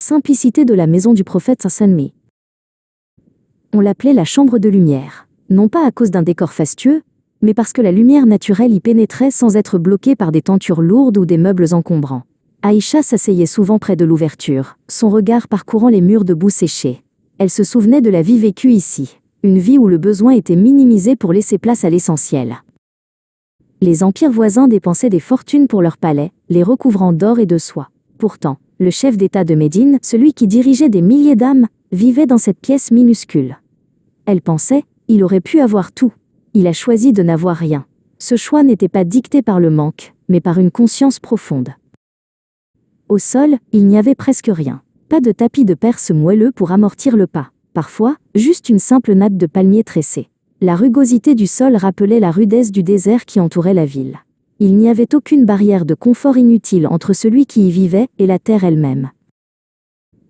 Simplicité de la maison du prophète Salmi. On l'appelait la chambre de lumière, non pas à cause d'un décor fastueux, mais parce que la lumière naturelle y pénétrait sans être bloquée par des tentures lourdes ou des meubles encombrants. Aïcha s'asseyait souvent près de l'ouverture, son regard parcourant les murs de boue séchée. Elle se souvenait de la vie vécue ici, une vie où le besoin était minimisé pour laisser place à l'essentiel. Les empires voisins dépensaient des fortunes pour leurs palais, les recouvrant d'or et de soie. Pourtant, le chef d'État de Médine, celui qui dirigeait des milliers d'âmes, vivait dans cette pièce minuscule. Elle pensait, il aurait pu avoir tout. Il a choisi de n'avoir rien. Ce choix n'était pas dicté par le manque, mais par une conscience profonde. Au sol, il n'y avait presque rien. Pas de tapis de perse moelleux pour amortir le pas. Parfois, juste une simple natte de palmier tressée. La rugosité du sol rappelait la rudesse du désert qui entourait la ville. Il n'y avait aucune barrière de confort inutile entre celui qui y vivait et la terre elle-même.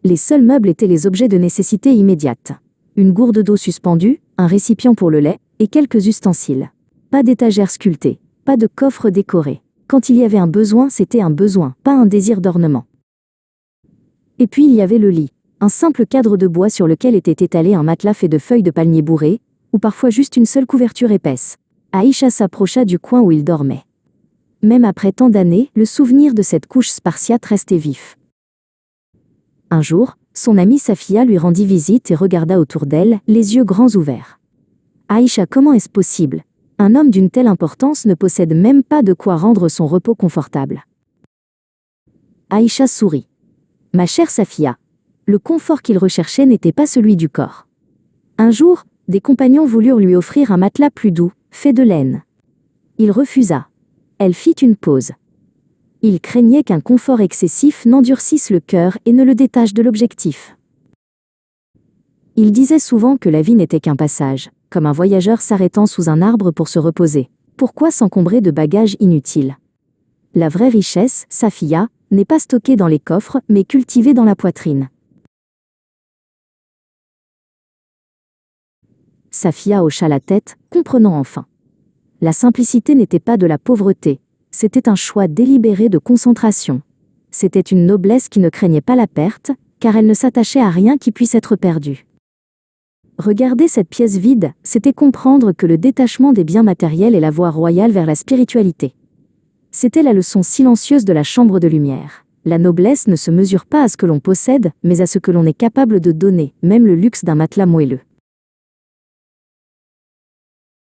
Les seuls meubles étaient les objets de nécessité immédiate. Une gourde d'eau suspendue, un récipient pour le lait, et quelques ustensiles. Pas d'étagère sculptée, pas de coffre décoré. Quand il y avait un besoin, c'était un besoin, pas un désir d'ornement. Et puis il y avait le lit, un simple cadre de bois sur lequel était étalé un matelas fait de feuilles de palmier bourrées, ou parfois juste une seule couverture épaisse. Aïcha s'approcha du coin où il dormait. Même après tant d'années, le souvenir de cette couche spartiate restait vif. Un jour, son amie Safia lui rendit visite et regarda autour d'elle, les yeux grands ouverts. « Aïcha, comment est-ce possible ? Un homme d'une telle importance ne possède même pas de quoi rendre son repos confortable. » Aïcha sourit. « Ma chère Safia, le confort qu'il recherchait n'était pas celui du corps. Un jour, des compagnons voulurent lui offrir un matelas plus doux, fait de laine. Il refusa. Elle fit une pause. Il craignait qu'un confort excessif n'endurcisse le cœur et ne le détache de l'objectif. Il disait souvent que la vie n'était qu'un passage, comme un voyageur s'arrêtant sous un arbre pour se reposer. Pourquoi s'encombrer de bagages inutiles ? La vraie richesse, Safia, n'est pas stockée dans les coffres, mais cultivée dans la poitrine. Safia hocha la tête, comprenant enfin. La simplicité n'était pas de la pauvreté, c'était un choix délibéré de concentration. C'était une noblesse qui ne craignait pas la perte, car elle ne s'attachait à rien qui puisse être perdu. Regarder cette pièce vide, c'était comprendre que le détachement des biens matériels est la voie royale vers la spiritualité. C'était la leçon silencieuse de la chambre de lumière. La noblesse ne se mesure pas à ce que l'on possède, mais à ce que l'on est capable de donner, même le luxe d'un matelas moelleux.